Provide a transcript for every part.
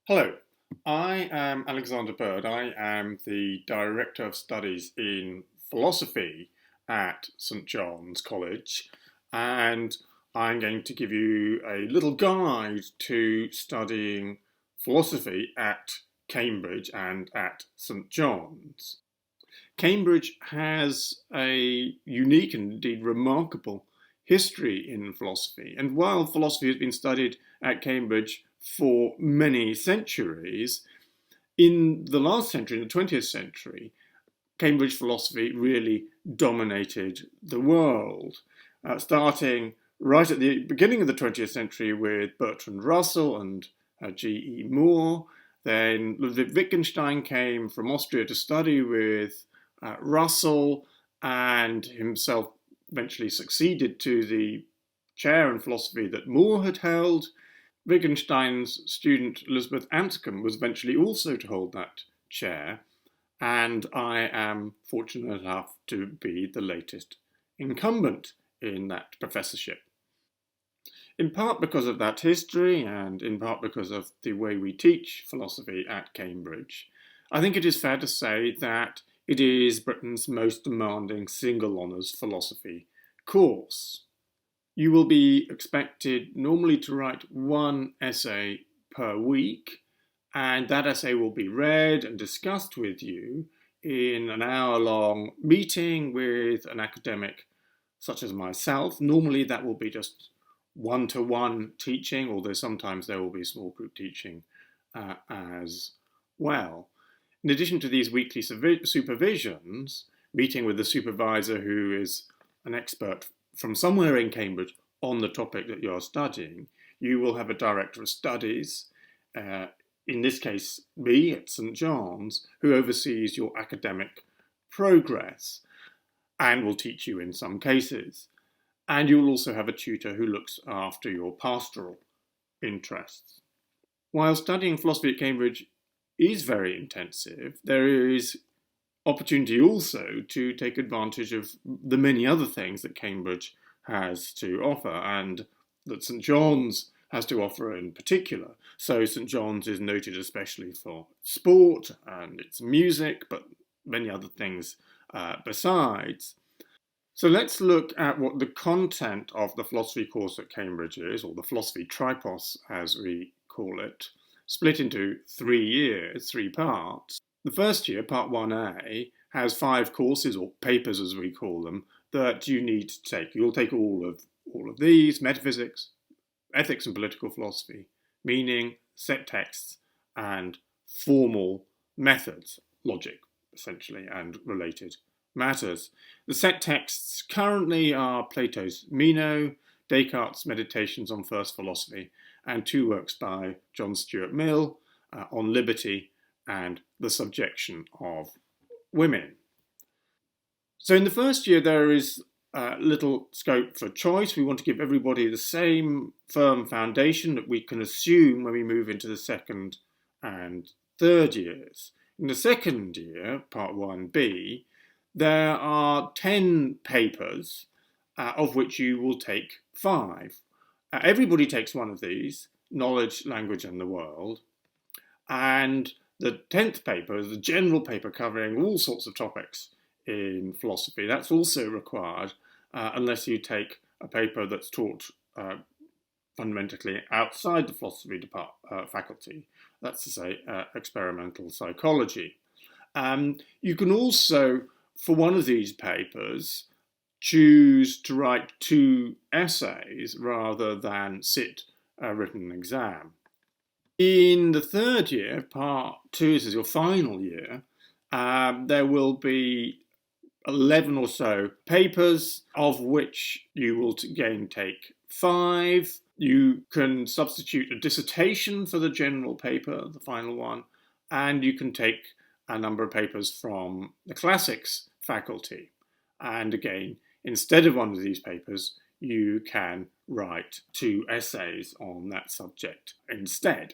Hello, I am Alexander Bird. I am the Director of Studies in Philosophy at St John's College, and I'm going to give you a little guide to studying philosophy at Cambridge and at St John's. Cambridge has a unique and indeed remarkable history in philosophy. And while philosophy has been studied at Cambridge for many centuries, in the last century, in the 20th century, Cambridge philosophy really dominated the world, starting right at the beginning of the 20th century with Bertrand Russell and G.E. Moore. Then Ludwig Wittgenstein came from Austria to study with Russell, and himself eventually succeeded to the chair in philosophy that Moore had held. Wittgenstein's student Elizabeth Anscombe was eventually also to hold that chair, and I am fortunate enough to be the latest incumbent in that professorship. In part because of that history, and in part because of the way we teach philosophy at Cambridge, I think it is fair to say that it is Britain's most demanding single honours philosophy course. You will be expected normally to write one essay per week, and that essay will be read and discussed with you in an hour-long meeting with an academic such as myself. Normally that will be just one-to-one teaching, although sometimes there will be small group teaching as well. In addition to these weekly supervisions, meeting with the supervisor who is an expert from somewhere in Cambridge on the topic that you're studying, you will have a director of studies, in this case me at St John's, who oversees your academic progress and will teach you in some cases. And you'll also have a tutor who looks after your pastoral interests. While studying philosophy at Cambridge is very intensive, there is opportunity also to take advantage of the many other things that Cambridge has to offer and that St John's has to offer in particular. So St John's is noted especially for sport and its music, but many other things besides. So let's look at what the content of the philosophy course at Cambridge is, or the philosophy Tripos as we call it, split into 3 years, 3 parts. The first year, part 1A, has 5 courses, or papers as we call them, that you need to take. You'll take all of these: metaphysics, ethics and political philosophy, meaning, set texts, and formal methods, logic, essentially, and related matters. The set texts currently are Plato's Meno, Descartes' Meditations on First Philosophy, and 2 works by John Stuart Mill on liberty and the subjection of women. So in the first year there is little scope for choice. We want to give everybody the same firm foundation that we can assume when we move into the second and third years. In the second year, part 1B, there are 10 papers, of which you will take 5. Everybody takes one of these: knowledge, language, and the world. And the 10th paper is the general paper covering all sorts of topics in philosophy. That's also required, unless you take a paper that's taught fundamentally outside the philosophy faculty. That's to say, experimental psychology. You can also, for one of these papers, choose to write 2 essays rather than sit a written exam. In the third year, part 2, this is your final year, there will be 11 or so papers, of which you will again take 5. You can substitute a dissertation for the general paper, the final one, and you can take a number of papers from the classics faculty. And again, instead of one of these papers, you can write 2 essays on that subject instead.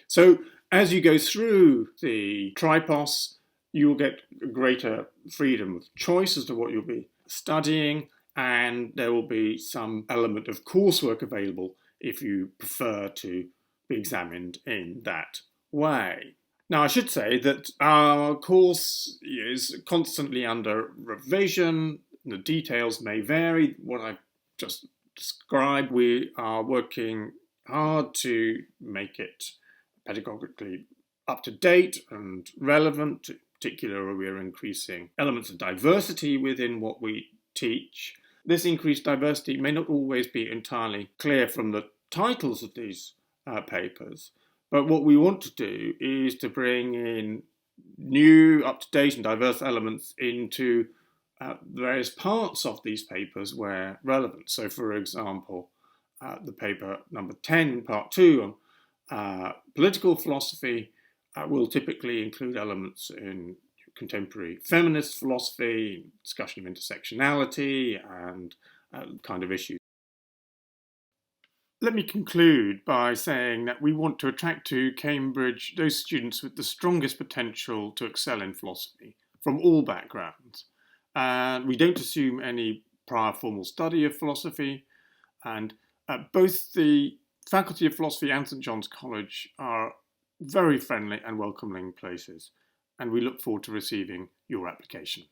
So as you go through the Tripos, you'll get greater freedom of choice as to what you'll be studying, and there will be some element of coursework available if you prefer to be examined in that way. Now, I should say that our course is constantly under revision. The details may vary. What I've just described, we are working hard to make it pedagogically up to date and relevant. In particular, we're increasing elements of diversity within what we teach. This increased diversity may not always be entirely clear from the titles of these papers, but what we want to do is to bring in new, up-to-date and diverse elements into various parts of these papers where relevant. So, for example, the paper number 10, part 2 on political philosophy will typically include elements in contemporary feminist philosophy, discussion of intersectionality and kind of issues. Let me conclude by saying that we want to attract to Cambridge those students with the strongest potential to excel in philosophy from all backgrounds. We don't assume any prior formal study of philosophy, and both the Faculty of Philosophy and St John's College are very friendly and welcoming places, and we look forward to receiving your application.